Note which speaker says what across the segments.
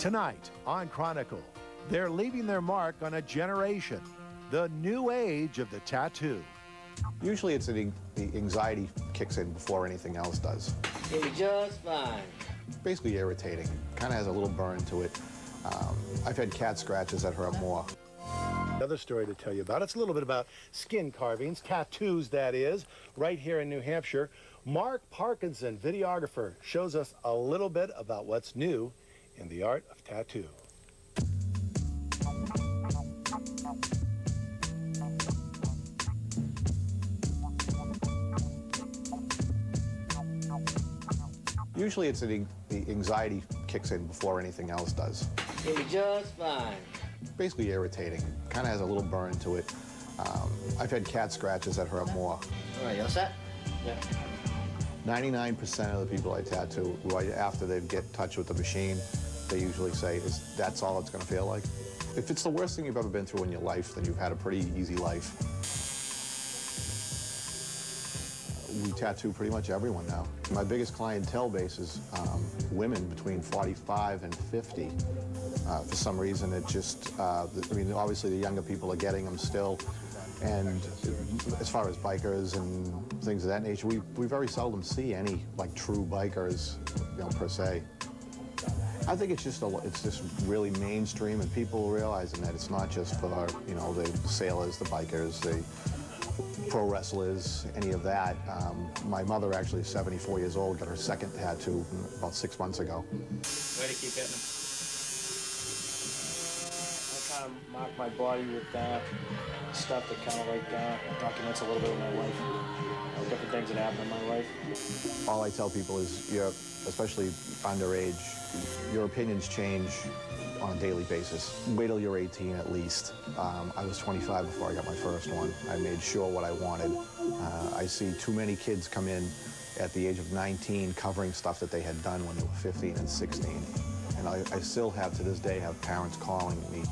Speaker 1: Tonight on Chronicle, they're leaving their mark on a generation. The new age of the tattoo.
Speaker 2: Usually it's the anxiety kicks in before anything else does.
Speaker 3: You're just fine.
Speaker 2: Basically irritating. Kind of has a little burn to it. I've had cat scratches that hurt more.
Speaker 1: Another story to tell you about. It's a little bit about skin carvings, tattoos that is, right here in New Hampshire. Mark Parkinson, videographer, shows us a little bit about what's new in the art of tattoo.
Speaker 2: Usually it's the anxiety kicks in before anything else does.
Speaker 3: You're just fine.
Speaker 2: Basically irritating. Kind of has a little burn to it. I've had cat scratches that hurt more.
Speaker 3: All right, you all set? Yeah.
Speaker 2: 99% of the people I tattoo, right after they get in touch with the machine, they usually say, that's all it's going to feel like. If it's the worst thing you've ever been through in your life, then you've had a pretty easy life. We tattoo pretty much everyone now. My biggest clientele base is women between 45 and 50. For some reason, it just, I mean, obviously the younger people are getting them still. And as far as bikers and things of that nature, we very seldom see any, like, true bikers, you know, per se. I think it's just really mainstream, and people realizing that it's not just for, you know, the sailors, the bikers, the pro wrestlers, any of that. My mother, actually 74 years old, got her second tattoo about 6 months ago.
Speaker 4: Ready, keep hitting them. I kind of mark my body with stuff that kind of like documents a little bit of my life, different things that happen in my life.
Speaker 2: All I tell people is, especially underage, your opinions change on a daily basis. Wait till you're 18 at least. I was 25 before I got my first one. I made sure what I wanted. I see too many kids come in at the age of 19 covering stuff that they had done when they were 15 and 16. And I still have, to this day, have parents calling me,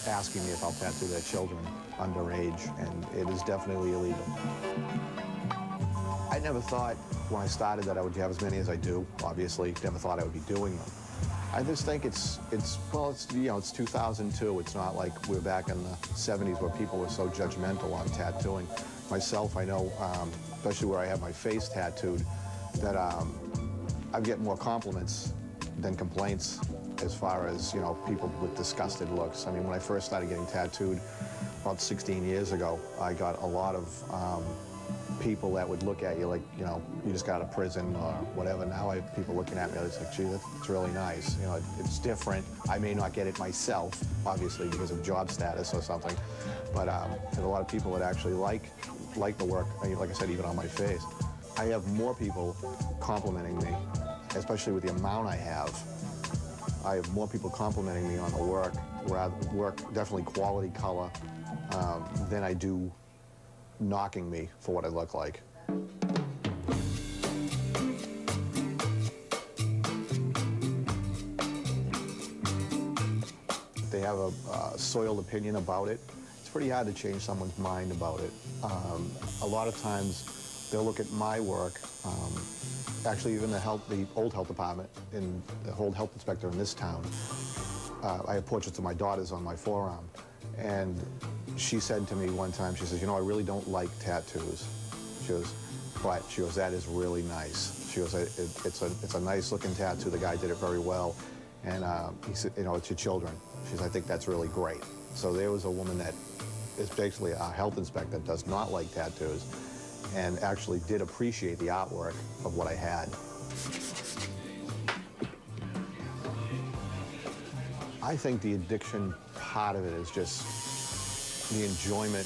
Speaker 2: asking me if I'll tattoo their children underage, and it is definitely illegal. I never thought when I started that I would have as many as I do, obviously. Never thought I would be doing them. I just think it's 2002. It's not like we're back in the 70s where people were so judgmental on tattooing. Myself, I know, especially where I have my face tattooed, that I get more compliments than complaints as far as, you know, people with disgusted looks. I mean, when I first started getting tattooed about 16 years ago, I got a lot of people that would look at you like, you know, you just got out of prison or whatever. Now I have people looking at me, it's like, gee, that's really nice. You know, it's different. I may not get it myself, obviously, because of job status or something, but there's a lot of people that actually like the work, like I said, even on my face. I have more people complimenting me, especially with the amount I have. I have more people complimenting me on the work, definitely quality color, than I do knocking me for what I look like. They have a soiled opinion about it. It's pretty hard to change someone's mind about it. A lot of times they'll look at my work, actually even the old health department, and the old health inspector in this town. I have portraits of my daughters on my forearm, and she said to me one time, she says, you know, I really don't like tattoos. She goes, but she goes, that is really nice. She goes, it's a nice looking tattoo. The guy did it very well. And he said, you know, it's your children. She says, I think that's really great. So there was a woman that is basically a health inspector that does not like tattoos and actually did appreciate the artwork of what I had. I think the addiction part of it is just the enjoyment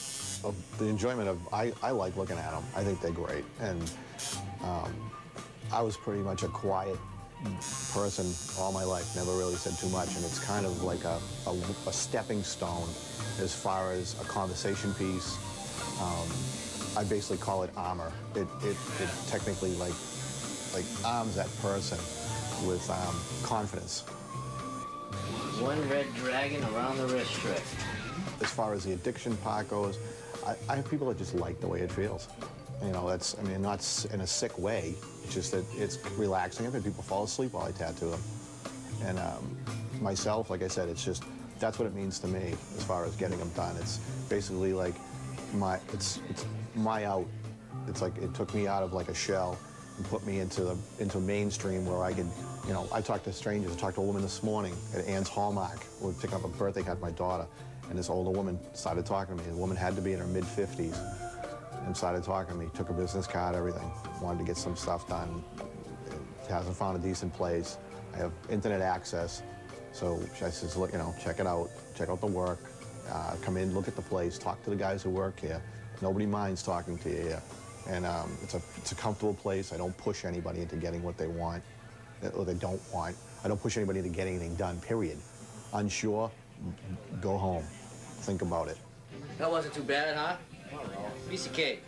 Speaker 2: of I like looking at them. I think they're great. And I was pretty much a quiet person all my life, never really said too much, and it's kind of like a stepping stone as far as a conversation piece. I basically call it armor. It technically like arms that person with confidence.
Speaker 3: One red dragon around the wrist trick.
Speaker 2: As far as the addiction part goes, I have people that just like the way it feels. You know, that's, I mean, not in a sick way. It's just that it's relaxing. I've had people fall asleep while I tattoo them. And myself, like I said, it's just, that's what it means to me as far as getting them done. It's basically like it's my out. It's like it took me out of like a shell and put me into mainstream where I could, you know, I talk to strangers. I talked to a woman this morning at Ann's Hallmark. We were picking up a birthday card for my daughter, and this older woman started talking to me. The woman had to be in her mid-50s and started talking to me. Took her business card, everything. Wanted to get some stuff done. Hasn't found a decent place. I have internet access. So I says, look, you know, check it out. Check out the work. Come in, look at the place. Talk to the guys who work here. Nobody minds talking to you here. And it's a comfortable place. I don't push anybody into getting what they want or they don't want. I don't push anybody into getting anything done, period. Unsure, go home. Think about it.
Speaker 3: That wasn't too bad, huh? Piece of cake.